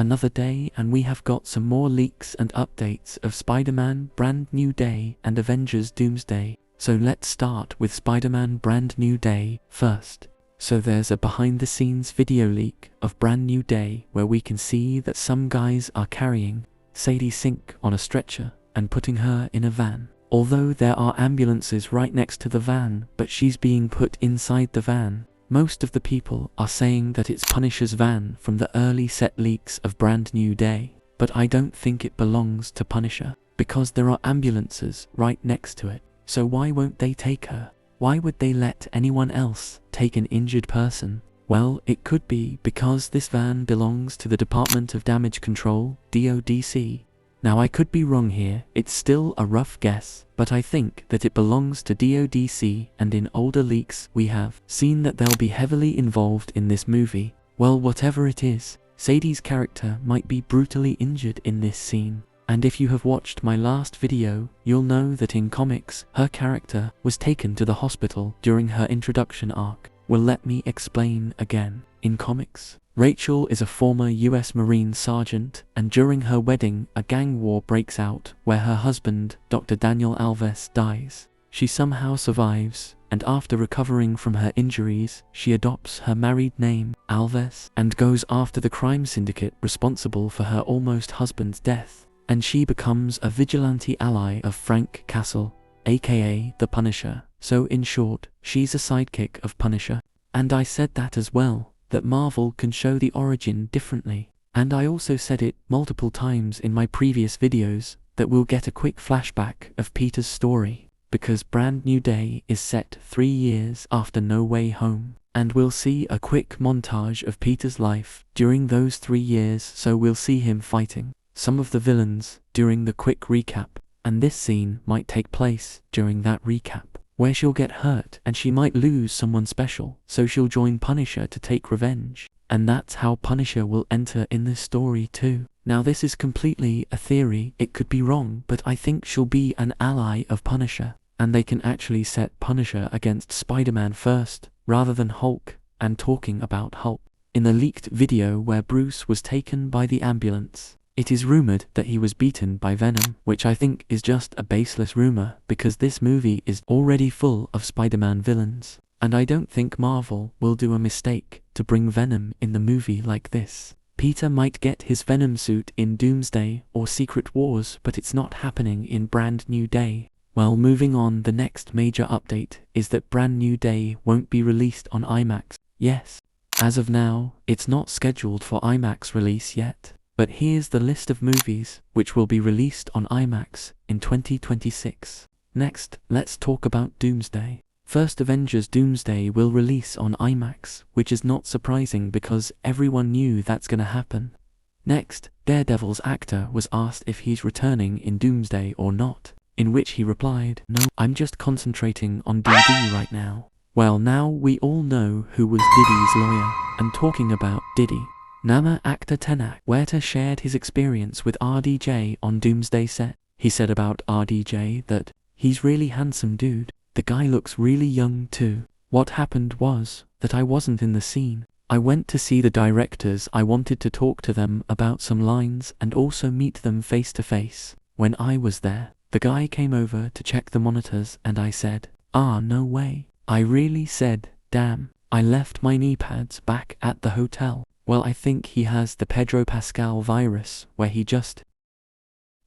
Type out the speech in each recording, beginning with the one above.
another day, and we have got some more leaks and updates of Spider-Man Brand New Day and Avengers Doomsday. So let's start with Spider-Man Brand New Day first. So there's a behind-the-scenes video leak of Brand New Day where we can see that some guys are carrying Sadie Sink on a stretcher and putting her in a van. Although there are ambulances right next to the van, but she's being put inside the van. Most of the people are saying that it's Punisher's van from the early set leaks of Brand New Day, but I don't think it belongs to Punisher, because there are ambulances right next to it. So why won't they take her? Why would they let anyone else take an injured person? Well, it could be because this van belongs to the Department of Damage Control, DODC. Now I could be wrong here, it's still a rough guess, but I think that it belongs to DODC, and in older leaks we have seen that they'll be heavily involved in this movie. Well, whatever it is, Sadie's character might be brutally injured in this scene. And if you have watched my last video, you'll know that in comics, her character was taken to the hospital during her introduction arc. Well, let me explain again. In comics, Rachel is a former US Marine sergeant, and during her wedding, a gang war breaks out where her husband, Dr. Daniel Alves, dies. She somehow survives, and after recovering from her injuries, she adopts her married name, Alves, and goes after the crime syndicate responsible for her almost husband's death. And she becomes a vigilante ally of Frank Castle, aka the Punisher. So in short, she's a sidekick of Punisher. And I said that as well, that Marvel can show the origin differently. And I also said it multiple times in my previous videos, that we'll get a quick flashback of Peter's story, because Brand New Day is set 3 years after No Way Home. And we'll see a quick montage of Peter's life during those 3 years, so we'll see him fighting some of the villains during the quick recap, and this scene might take place during that recap, where she'll get hurt and she might lose someone special, so she'll join Punisher to take revenge, and that's how Punisher will enter in this story too. Now this is completely a theory, it could be wrong, but I think she'll be an ally of Punisher, and they can actually set Punisher against Spider-Man first, rather than Hulk, and talking about Hulk. In the leaked video where Bruce was taken by the ambulance, it is rumored that he was beaten by Venom, which I think is just a baseless rumor, because this movie is already full of Spider-Man villains, and I don't think Marvel will do a mistake to bring Venom in the movie like this. Peter might get his Venom suit in Doomsday or Secret Wars, but it's not happening in Brand New Day. Well, moving on, the next major update is that Brand New Day won't be released on IMAX. Yes, as of now, it's not scheduled for IMAX release yet. But here's the list of movies which will be released on IMAX in 2026. Next, let's talk about Doomsday. First, Avengers Doomsday will release on IMAX, which is not surprising because everyone knew that's gonna happen. Next, Daredevil's actor was asked if he's returning in Doomsday or not, in which he replied, "No, I'm just concentrating on DD right now." Well, now we all know who was Diddy's lawyer, and talking about Diddy, Nama actor Tenak Huerta shared his experience with RDJ on Doomsday set. He said about RDJ that, "He's really handsome dude. The guy looks really young too. What happened was that I wasn't in the scene. I went to see the directors. I wanted to talk to them about some lines and also meet them face to face. When I was there, the guy came over to check the monitors and I said, 'Ah, no way.' I really said, 'Damn.' I left my knee pads back at the hotel. Well, I think he has the Pedro Pascal virus, where he just..."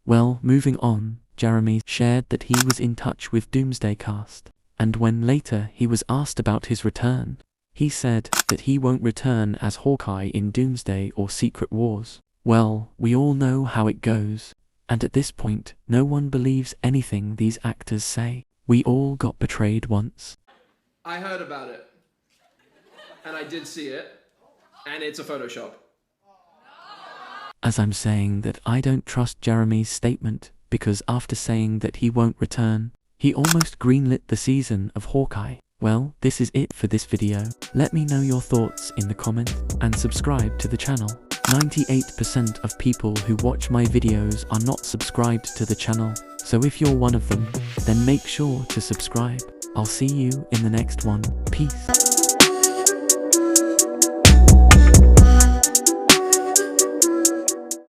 Well, moving on, Jeremy shared that he was in touch with Doomsday cast, and when later he was asked about his return, he said that he won't return as Hawkeye in Doomsday or Secret Wars. Well, we all know how it goes, and at this point, no one believes anything these actors say. We all got betrayed once. I heard about it, and I did see it. And it's a Photoshop. As I'm saying that I don't trust Jeremy's statement, because after saying that he won't return, he almost greenlit the season of Hawkeye. Well, this is it for this video. Let me know your thoughts in the comment, and subscribe to the channel. 98% of people who watch my videos are not subscribed to the channel, so if you're one of them, then make sure to subscribe. I'll see you in the next one. Peace.